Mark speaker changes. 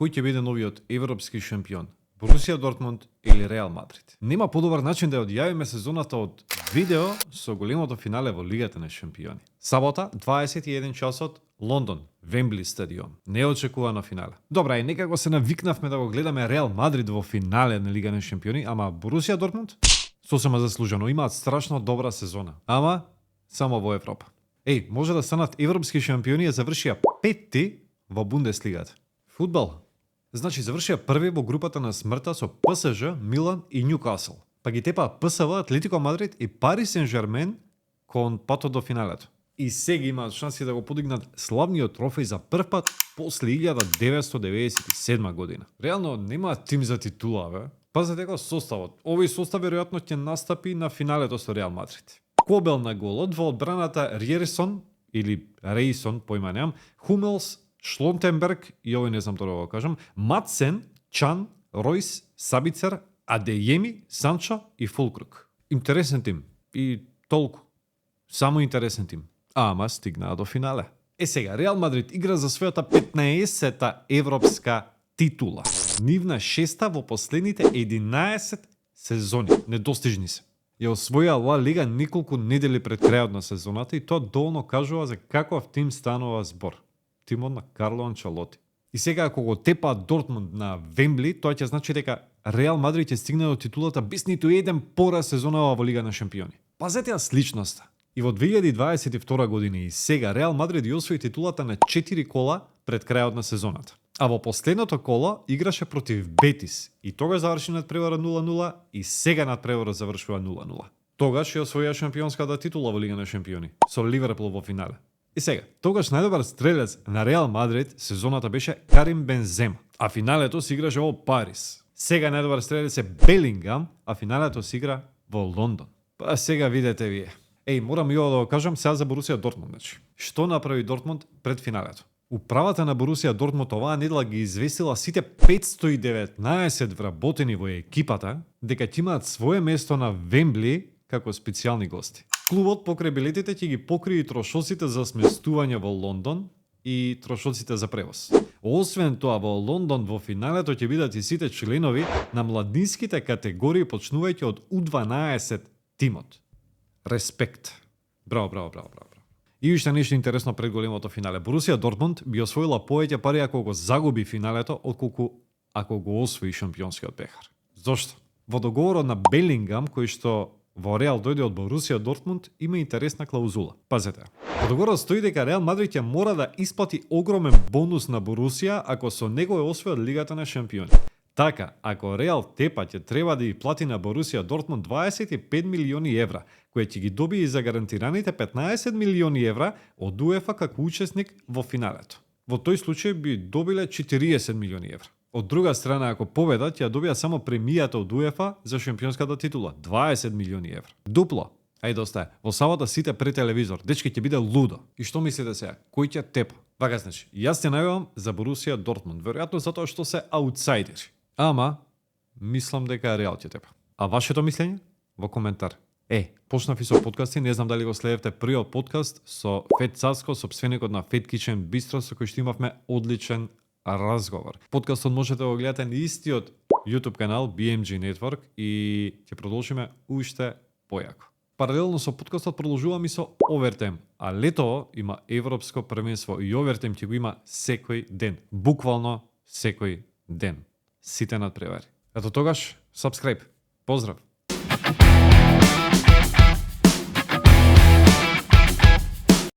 Speaker 1: кој ќе биде новиот европски шампион? Борусија Дортмунд или Реал Мадрид? Нема подобар начин да ја одјавиме сезоната од видео со големото финале во Лигата на шампиони. Сабота, 21 часот, Лондон, Вембли стадион. Неочекувано финале. Добра, и некако се навикнавме да го гледаме Реал Мадрид во финале на Лига на шампиони, ама Борусија Дортмунд сосема заслужено, имаат страшно добра сезона. Ама само во Европа. Може да станат европски шампиони, завршија петти во Бундеслигата. Фудбал. Значи завршија први во групата на смртта со ПСЖ, Милан и Њукасл. Па ги тепаат ПСВ, Атлетико Мадрид и Пари Сен-Жермен кон патот до финалето. И сега имаат шанси да го подигнат славниот трофеј за прв пат после 1997 година. Реално немаат тим за титула, бе. Пазете дека составот. Овој состав веројатно ќе настапи на финалето со Реал Мадрид. Кобел на голот во одбраната Риерсон или Рейсон, појма немам, Хумелс, Шлонтенберг и овој не знам тоа да го кажам, Матсен, Чан, Ройс, Сабицер, Адејеми, Санчо и Фулкрук. Интересен тим. И толку. Само интересен тим. Ама стигнаа до финале. Сега, Реал Мадрид игра за својата 15-та европска титула. Нивна шеста во последните 11 сезони. Недостижни се. Ја освоја Ла Лига неколку недели пред крајот на сезоната и тоа доволно кажува за каков тим станува збор. Тимот на Карло Анчелоти. И сега ако го тепаат Дортмунд на Вембли, тоа ќе значи дека Реал Мадрид ќе стигне до титулата без ниту еден пораз сезонава во Лига на шампиони. Пазете ја сличноста. И во 2022 година и сега Реал Мадрид ја освои титулата на 4 кола пред крајот на сезоната. А во последното коло играше против Бетис и тогаш заврши надпревара 0-0 и сега надпревара завршува 0-0. Тогаш ја освоја шампионската титула во Лига на шампиони со Ливерпул во финале. И сега, тогаш најдобар стрелец на Реал Мадрид сезоната беше Карим Бензема, а финалето се играше во Париз. Сега најдобар стрелец е Белингам, а финалето се игра во Лондон. Па сега видете вие. Морам и ова да го кажам сега за Борусија Дортмунд, значи. Што направи Дортмунд пред финалето? Управата на Борусија Дортмунд оваа недела ги известила сите 519 вработени во екипата дека ќе имаат свое место на Вембли како специјални гости. Клубот покрај билетите ќе ги покрие и трошоците за сместување во Лондон и трошоците за превоз. Освен тоа, во Лондон во финалето ќе бидат и сите членови на младинските категории почнувајќи од U12 тимот. Респект. Браво. И уште нешто интересно пред големото финале. Борусија Дортмунд би освоила повеќе пари ако го загуби финалето, отколку ако го освои шампионскиот пехар. Зошто? Во договорот на Белингам, кој што во Реал дојде од Борусија Дортмунд, има интересна клаузула. Пазете. Во договорот стои дека Реал Мадрид ќе мора да исплати огромен бонус на Борусија ако со него е освоил Лигата на шампиони. Така, ако Реал тепа ќе треба да ја плати на Борусија Дортмунд 25 милиони евра, кои ќе ги добие и за гарантираните 15 милиони евра од УЕФА како учесник во финалето. Во тој случај би добиле 40 милиони евра. Од друга страна, ако победат, ќе добија само премијата од УЕФА за шампионската титула 20 милиони евра. Дупло. Достае. Во сабота сите пред телевизор. Дечки ќе биде лудо. И што мислите сега? Кој ќе тепа? Вака значи, јас ќе најавам за Борусија Дортмунд, веројатно затоа што се аутсайдери. Ама мислам дека Реал ќе тепа. А вашето мислење? Во коментар. Почнав и со подкасти, не знам дали го следевте првиот подкаст со Фет Цаско, собственикот на Фет Кичен Бистро, со кој што имавме одличен разговор. Подкастот можете да го гледате на истиот YouTube канал BMG Network и ќе продолжиме уште појако. Паралелно со подкастот продолжувам и со Овертем, а летово има Европско првенство и Овертем ќе го има секој ден, буквално секој ден. Сите надпревари. Ето тогаш, subscribe. Поздрав!